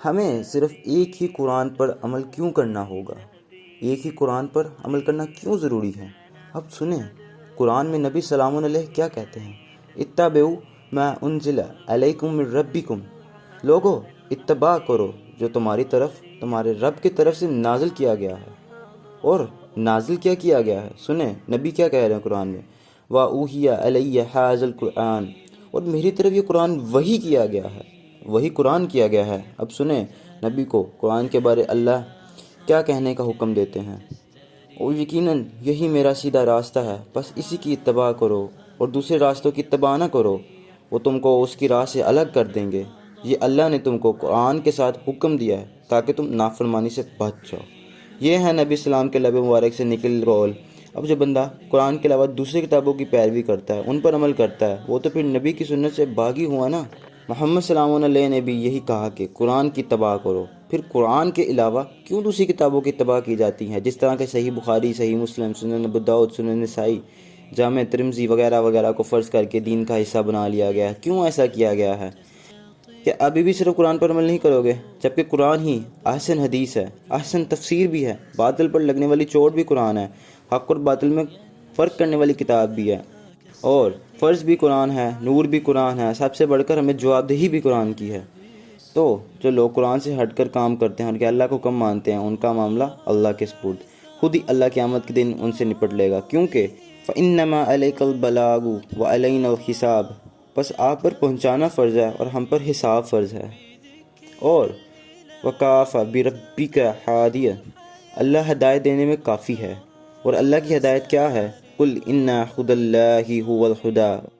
ہمیں صرف ایک ہی قرآن پر عمل کیوں کرنا ہوگا؟ ایک ہی قرآن پر عمل کرنا کیوں ضروری ہے؟ اب سنیں قرآن میں نبی سلام علیہ کیا کہتے ہیں۔ اتبعوا ما انزل علیکم من ربکم، لوگو اتباع کرو جو تمہارے رب کی طرف سے نازل کیا گیا ہے۔ اور نازل کیا گیا ہے؟ سنیں نبی کیا کہہ رہے ہیں قرآن میں، وَأُوحِيَ عَلَيَّ هَٰذَا الْقُرْآنُ، اور میری طرف یہ قرآن وحی کیا گیا ہے، وہی قرآن کیا گیا ہے۔ اب سنیں نبی کو قرآن کے بارے اللہ کیا کہنے کا حکم دیتے ہیں۔ اور یقیناً یہی میرا سیدھا راستہ ہے، بس اسی کی اتباع کرو اور دوسرے راستوں کی اتباع نہ کرو، وہ تم کو اس کی راہ سے الگ کر دیں گے۔ یہ اللہ نے تم کو قرآن کے ساتھ حکم دیا ہے تاکہ تم نافرمانی سے بچ جاؤ۔ یہ ہے نبی اسلام کے لب مبارک سے نکل قول۔ اب جو بندہ قرآن کے علاوہ دوسری کتابوں کی پیروی کرتا ہے، ان پر عمل کرتا ہے، وہ تو پھر نبی کی سنت سے باغی ہوا نا۔ محمد سلام علیہ نے بھی یہی کہا کہ قرآن کی اتباع کرو۔ پھر قرآن کے علاوہ کیوں دوسری کتابوں کی اتباع کی جاتی ہے، جس طرح کہ صحیح بخاری، صحیح مسلم، سنن ابو داؤد، سنن نسائی، جامع ترمذی وغیرہ وغیرہ کو فرض کر کے دین کا حصہ بنا لیا گیا ہے؟ کیوں ایسا کیا گیا ہے؟ کہ ابھی بھی صرف قرآن پر عمل نہیں کرو گے، جبکہ قرآن ہی احسن حدیث ہے، احسن تفسیر بھی ہے، باطل پر لگنے والی چوٹ بھی قرآن ہے، حق اور باطل میں فرق کرنے والی کتاب بھی ہے، اور فرض بھی قرآن ہے، نور بھی قرآن ہے، سب سے بڑھ کر ہمیں جواب دہی بھی قرآن کی ہے۔ تو جو لوگ قرآن سے ہٹ کر کام کرتے ہیں اور کہ اللہ کو کم مانتے ہیں، ان کا معاملہ اللہ کے سپرد، خود ہی اللہ قیامت کے دن ان سے نپٹ لے گا، کیونکہ فَإِنَّمَا عَلَيْكَ الْبَلَاغُ وَعَلَيْنَا الْحِسَابُ، بس آپ پر پہنچانا فرض ہے اور ہم پر حساب فرض ہے۔ اور وَكَافَى بِرَبِّكَ هَادِيًا، اللہ ہدایت دینے میں کافی ہے، اور اللہ کی ہدایت کیا ہے؟ قُلْ إِنَّ هُدَى اللَّهِ هُوَ الْهُدَى